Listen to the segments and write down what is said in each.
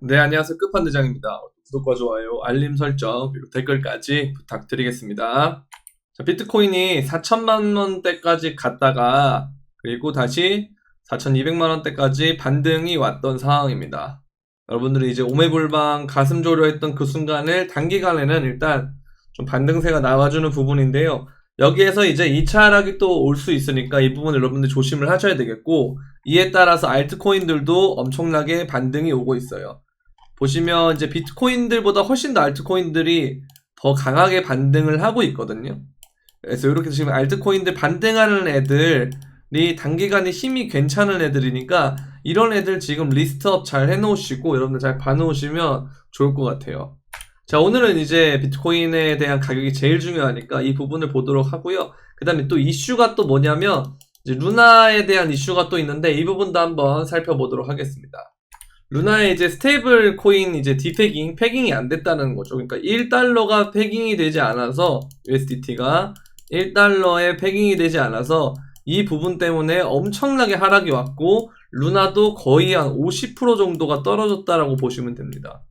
네, 안녕하세요. 끝판대장입니다. 구독과 좋아요, 알림 설정, 그리고 댓글까지 부탁드리겠습니다. 자, 비트코인이 4천만 원대까지 갔다가, 그리고 다시 4,200만 원대까지 반등이 왔던 상황입니다. 여러분들이 이제 오매불방 가슴 졸여했던 그 순간을 단기간에는 일단 좀 반등세가 나와주는 부분인데요. 여기에서 이제 2차 하락이 또 올 수 있으니까 이 부분 여러분들 조심을 하셔야 되겠고, 이에 따라서 알트코인들도 엄청나게 반등이 오고 있어요. 보시면 이제 비트코인들보다 훨씬 더 알트코인들이 더 강하게 반등을 하고 있거든요. 그래서 이렇게 지금 알트코인들 반등하는 애들이 단기간에 힘이 괜찮은 애들이니까 이런 애들 지금 리스트업 잘 해놓으시고 여러분들 잘 봐놓으시면 좋을 것 같아요. 자, 오늘은 이제 비트코인에 대한 가격이 제일 중요하니까 이 부분을 보도록 하고요. 그 다음에 또 이슈가 또 뭐냐면 이제 루나에 대한 이슈가 또 있는데 이 부분도 한번 살펴보도록 하겠습니다. 루나의 이제 스테이블 코인 이제 패깅이 안 됐다는 거죠. 그러니까 1달러가 패깅이 되지 않아서 USDT가 1달러에 패깅이 되지 않아서 이 부분 때문에 엄청나게 하락이 왔고 루나도 거의 한 50% 정도가 떨어졌다라고 보시면 됩니다.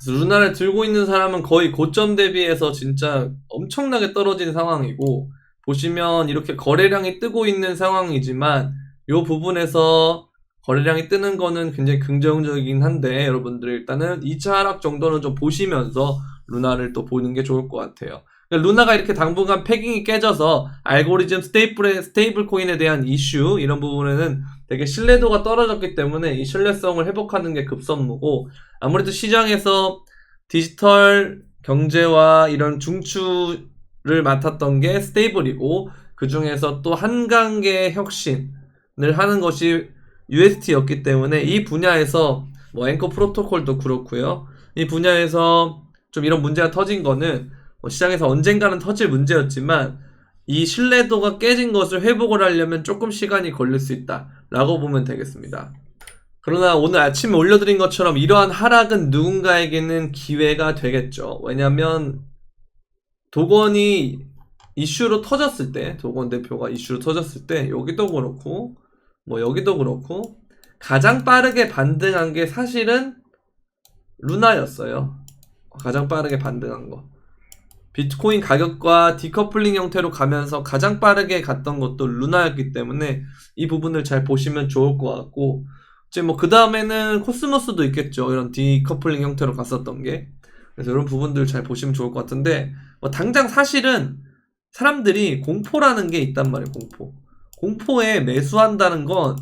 그래서 루나를 들고 있는 사람은 거의 고점 대비해서 진짜 엄청나게 떨어진 상황이고 보시면 이렇게 거래량이 뜨고 있는 상황이지만 이 부분에서 거래량이 뜨는 거는 굉장히 긍정적이긴 한데 여러분들 일단은 2차 하락 정도는 좀 보시면서 루나를 또 보는 게 좋을 것 같아요. 그러니까 루나가 이렇게 당분간 패깅이 깨져서 알고리즘 스테이블 코인에 대한 이슈 이런 부분에는 되게 신뢰도가 떨어졌기 때문에 이 신뢰성을 회복하는 게 급선무고 아무래도 시장에서 디지털 경제와 이런 중추를 맡았던 게 스테이블이고 그 중에서 또 한 단계 혁신을 하는 것이 UST였기 때문에 이 분야에서 뭐 앵커 프로토콜도 그렇고요. 이 분야에서 좀 이런 문제가 터진 거는 뭐 시장에서 언젠가는 터질 문제였지만 이 신뢰도가 깨진 것을 회복을 하려면 조금 시간이 걸릴 수 있다라고 보면 되겠습니다. 그러나 오늘 아침에 올려드린 것처럼 이러한 하락은 누군가에게는 기회가 되겠죠. 왜냐하면 도건이 이슈로 터졌을 때, 도건 대표가 이슈로 터졌을 때 여기도 그렇고 뭐 여기도 그렇고 가장 빠르게 반등한 게 사실은 루나였어요. 가장 빠르게 반등한 거. 비트코인 가격과 디커플링 형태로 가면서 가장 빠르게 갔던 것도 루나였기 때문에 이 부분을 잘 보시면 좋을 것 같고 이제 뭐 그 다음에는 코스모스도 있겠죠. 이런 디커플링 형태로 갔었던 게. 그래서 이런 부분들 잘 보시면 좋을 것 같은데 뭐 당장 사실은 사람들이 공포라는 게 있단 말이에요. 공포에 매수한다는 건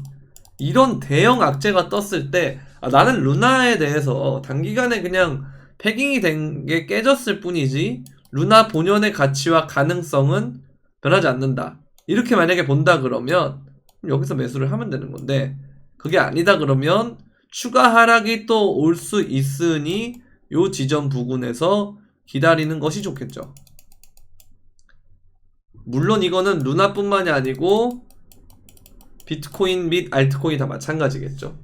이런 대형 악재가 떴을 때 나는 루나에 대해서 단기간에 그냥 패깅이 된 게 깨졌을 뿐이지 루나 본연의 가치와 가능성은 변하지 않는다. 이렇게 만약에 본다 그러면 여기서 매수를 하면 되는 건데 그게 아니다 그러면 추가 하락이 또 올 수 있으니 요 지점 부근에서 기다리는 것이 좋겠죠. 물론 이거는 루나뿐만이 아니고 비트코인 및 알트코인 다 마찬가지겠죠.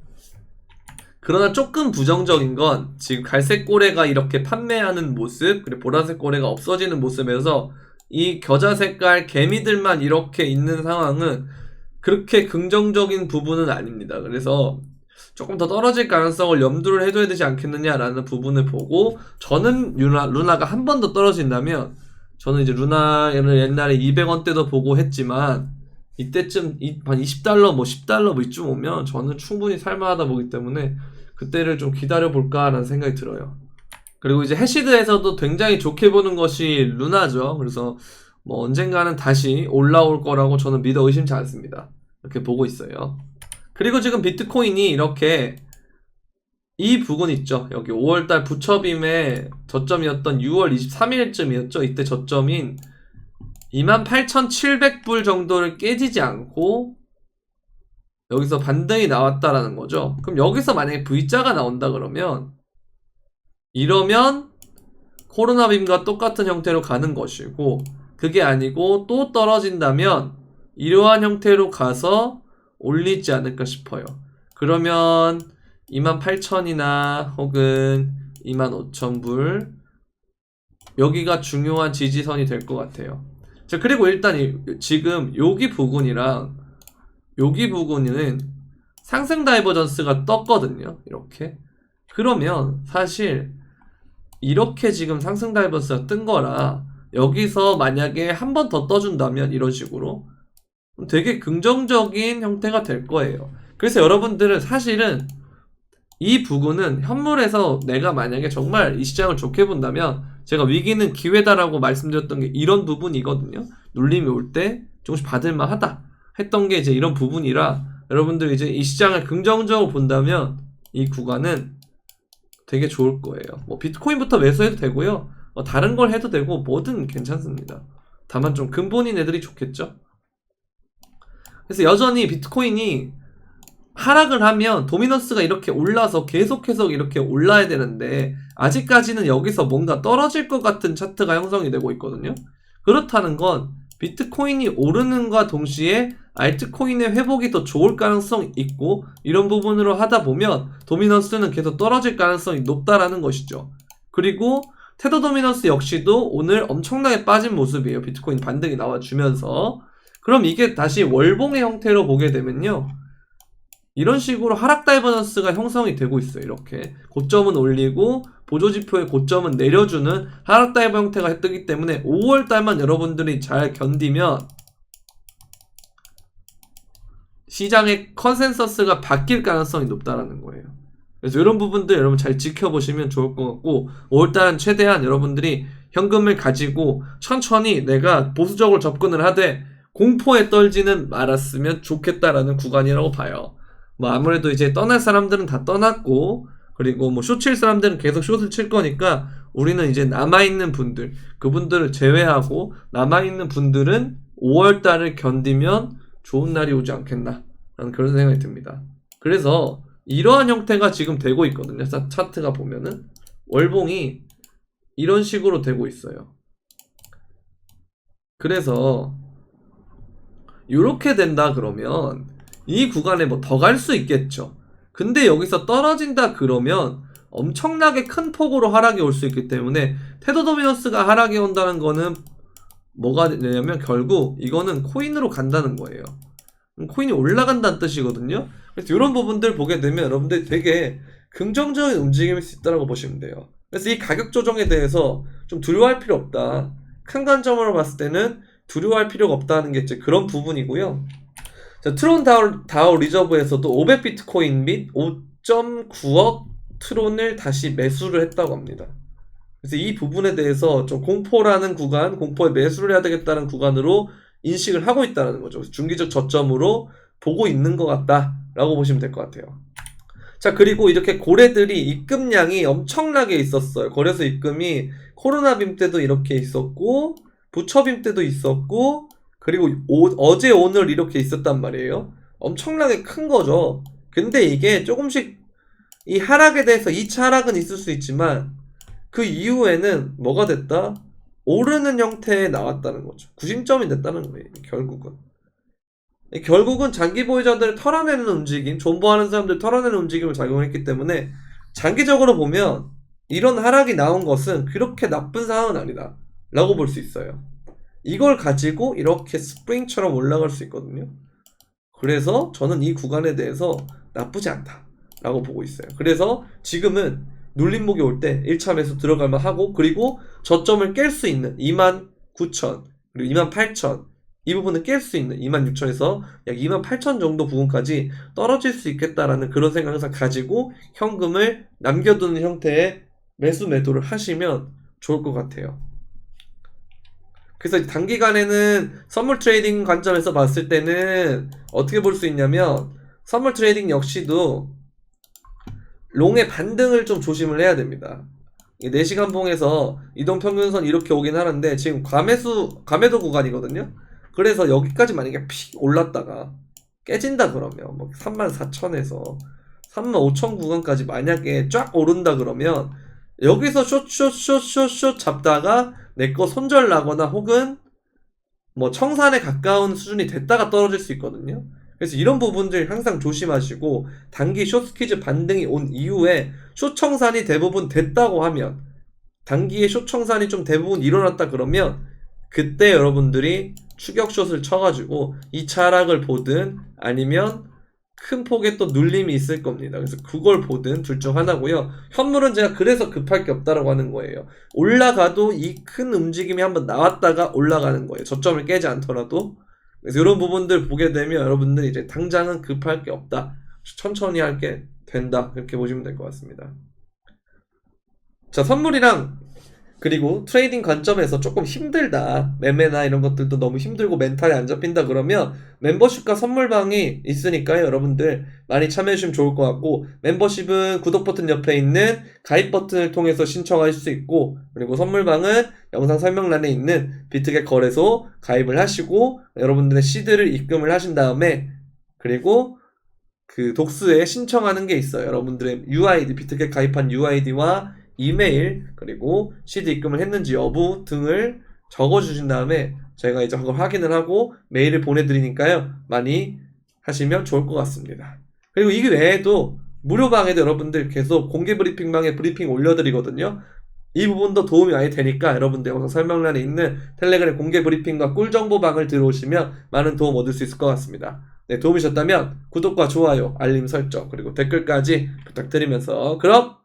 그러나 조금 부정적인 건 지금 갈색 고래가 이렇게 판매하는 모습 그리고 보라색 고래가 없어지는 모습에서 이 겨자 색깔 개미들만 이렇게 있는 상황은 그렇게 긍정적인 부분은 아닙니다. 그래서 조금 더 떨어질 가능성을 염두를 해둬야 되지 않겠느냐라는 부분을 보고 저는 루나가 한 번 더 떨어진다면 저는 이제 루나를 옛날에 200원대도 보고 했지만 이때쯤 한 20달러 뭐 10달러 뭐 이쯤 오면 저는 충분히 살만하다 보기 때문에 그때를 좀 기다려볼까 라는 생각이 들어요. 그리고 이제 해시드에서도 굉장히 좋게 보는 것이 루나죠. 그래서 뭐 언젠가는 다시 올라올 거라고 저는 믿어 의심치 않습니다. 이렇게 보고 있어요. 그리고 지금 비트코인이 이렇게 이 부분 있죠. 여기 5월달 부처빔의 저점이었던 6월 23일쯤이었죠. 이때 저점인 28,700불 정도를 깨지지 않고 여기서 반등이 나왔다라는 거죠. 그럼 여기서 만약에 V자가 나온다 그러면 이러면 코로나빔과 똑같은 형태로 가는 것이고 그게 아니고 또 떨어진다면 이러한 형태로 가서 올리지 않을까 싶어요. 그러면 28,000이나 혹은 25,000불 여기가 중요한 지지선이 될 것 같아요. 자, 그리고 일단 지금 여기 부분이랑 여기 부분은 상승 다이버전스가 떴거든요. 이렇게. 그러면 사실 이렇게 지금 상승 다이버스가 뜬 거라 여기서 만약에 한 번 더 떠준다면 이런 식으로 되게 긍정적인 형태가 될 거예요. 그래서 여러분들은 사실은 이 부분은 현물에서 내가 만약에 정말 이 시장을 좋게 본다면 제가 위기는 기회다라고 말씀드렸던 게 이런 부분이거든요. 눌림이 올 때 조금씩 받을만 하다 했던 게 이제 이런 부분이라 여러분들 이제 이 시장을 긍정적으로 본다면 이 구간은 되게 좋을 거예요. 뭐 비트코인부터 매수해도 되고요. 다른 걸 해도 되고 뭐든 괜찮습니다. 다만 좀 근본인 애들이 좋겠죠. 그래서 여전히 비트코인이 하락을 하면 도미넌스가 이렇게 올라서 계속해서 이렇게 올라야 되는데 아직까지는 여기서 뭔가 떨어질 것 같은 차트가 형성이 되고 있거든요. 그렇다는 건 비트코인이 오르는과 동시에 알트코인의 회복이 더 좋을 가능성이 있고 이런 부분으로 하다 보면 도미넌스는 계속 떨어질 가능성이 높다라는 것이죠. 그리고 테더 도미넌스 역시도 오늘 엄청나게 빠진 모습이에요. 비트코인 반등이 나와주면서. 그럼 이게 다시 월봉의 형태로 보게 되면요. 이런 식으로 하락 다이버전스가 형성이 되고 있어요. 이렇게 고점은 올리고 보조지표의 고점은 내려주는 하락 다이버 형태가 뜨기 때문에 5월달만 여러분들이 잘 견디면 시장의 컨센서스가 바뀔 가능성이 높다라는 거예요. 그래서 이런 부분들 여러분 잘 지켜보시면 좋을 것 같고 5월달은 최대한 여러분들이 현금을 가지고 천천히 내가 보수적으로 접근을 하되 공포에 떨지는 말았으면 좋겠다라는 구간이라고 봐요. 뭐 아무래도 이제 떠날 사람들은 다 떠났고 그리고 뭐 숏 칠 사람들은 계속 숏을 칠 거니까 우리는 이제 남아있는 분들 그분들을 제외하고 남아있는 분들은 5월달을 견디면 좋은 날이 오지 않겠나 라는 그런 생각이 듭니다. 그래서 이러한 형태가 지금 되고 있거든요. 차트가 보면은 월봉이 이런 식으로 되고 있어요. 그래서 이렇게 된다 그러면 이 구간에 뭐 더 갈 수 있겠죠. 근데 여기서 떨어진다 그러면 엄청나게 큰 폭으로 하락이 올 수 있기 때문에 테더 도미넌스가 하락이 온다는 거는 뭐가 되냐면 결국 이거는 코인으로 간다는 거예요. 코인이 올라간다는 뜻이거든요. 그래서 이런 부분들 보게 되면 여러분들 되게 긍정적인 움직임일 수 있다고 보시면 돼요. 그래서 이 가격 조정에 대해서 좀 두려워할 필요 없다. 큰 관점으로 봤을 때는 두려워할 필요가 없다는 게 이제 그런 부분이고요. 자, 트론 다오 리저브에서도 500비트코인 및 5.9억 트론을 다시 매수를 했다고 합니다. 그래서 이 부분에 대해서 좀 공포라는 구간, 공포에 매수를 해야 되겠다는 구간으로 인식을 하고 있다는 거죠. 중기적 저점으로 보고 있는 것 같다라고 보시면 될 것 같아요. 자, 그리고 이렇게 고래들이 입금량이 엄청나게 있었어요. 거래소 입금이 코로나 빔 때도 이렇게 있었고 부처 빔 때도 있었고 그리고 어제 오늘 이렇게 있었단 말이에요. 엄청나게 큰 거죠. 근데 이게 조금씩 이 하락에 대해서 2차 하락은 있을 수 있지만 그 이후에는 뭐가 됐다? 오르는 형태에 나왔다는 거죠. 구심점이 됐다는 거예요. 결국은 장기 보유자들을 털어내는 움직임, 존버하는 사람들 털어내는 움직임을 작용했기 때문에 장기적으로 보면 이런 하락이 나온 것은 그렇게 나쁜 상황은 아니다 라고 볼 수 있어요. 이걸 가지고 이렇게 스프링처럼 올라갈 수 있거든요. 그래서 저는 이 구간에 대해서 나쁘지 않다 라고 보고 있어요. 그래서 지금은 눌림목이 올 때 1차 매수 들어갈만 하고 그리고 저점을 깰 수 있는 29,000 그리고 28,000 이 부분을 깰 수 있는 26,000에서 약 28,000 정도 부분까지 떨어질 수 있겠다라는 그런 생각을 항상 가지고 현금을 남겨두는 형태의 매수 매도를 하시면 좋을 것 같아요. 그래서 단기간에는 선물 트레이딩 관점에서 봤을 때는 어떻게 볼 수 있냐면 선물 트레이딩 역시도 롱의 반등을 좀 조심을 해야 됩니다. 4시간 봉에서 이동평균선 이렇게 오긴 하는데 지금 과매도 구간이거든요. 그래서 여기까지 만약에 픽 올랐다가 깨진다 그러면 뭐 34,000에서 35,000 구간까지 만약에 쫙 오른다 그러면 여기서 숏 잡다가 내 거 손절 나거나 혹은 뭐 청산에 가까운 수준이 됐다가 떨어질 수 있거든요. 그래서 이런 부분들 항상 조심하시고 단기 숏 스퀴즈 반등이 온 이후에 숏 청산이 대부분 됐다고 하면 단기에 숏 청산이 좀 대부분 일어났다 그러면 그때 여러분들이 추격숏을 쳐가지고 2차 하락을 보든 아니면 큰 폭의 또 눌림이 있을 겁니다. 그래서 그걸 보든 둘 중 하나고요. 현물은 제가 그래서 급할 게 없다라고 하는 거예요. 올라가도 이 큰 움직임이 한번 나왔다가 올라가는 거예요. 저점을 깨지 않더라도. 그래서 이런 부분들 보게 되면 여러분들 이제 당장은 급할 게 없다. 천천히 할 게 된다. 이렇게 보시면 될 것 같습니다. 자, 선물이랑 그리고 트레이딩 관점에서 조금 힘들다. 매매나 이런 것들도 너무 힘들고 멘탈이 안 잡힌다 그러면 멤버십과 선물방이 있으니까요. 여러분들 많이 참여해주시면 좋을 것 같고, 멤버십은 구독 버튼 옆에 있는 가입 버튼을 통해서 신청할 수 있고, 그리고 선물방은 영상 설명란에 있는 비트겟 거래소 가입을 하시고 여러분들의 시드를 입금을 하신 다음에, 그리고 그 독스에 신청하는 게 있어요. 여러분들의 UID, 비트겟 가입한 UID와 이메일, 그리고 시드 입금을 했는지 여부 등을 적어주신 다음에 저희가 이제 그걸 확인을 하고 메일을 보내드리니까요. 많이 하시면 좋을 것 같습니다. 그리고 이 외에도 무료방에도 여러분들 계속 공개 브리핑방에 브리핑 올려드리거든요. 이 부분도 도움이 많이 되니까 여러분들 영상 설명란에 있는 텔레그램 공개 브리핑과 꿀정보방을 들어오시면 많은 도움 얻을 수 있을 것 같습니다. 네, 도움이 되셨다면 구독과 좋아요, 알림 설정, 그리고 댓글까지 부탁드리면서 그럼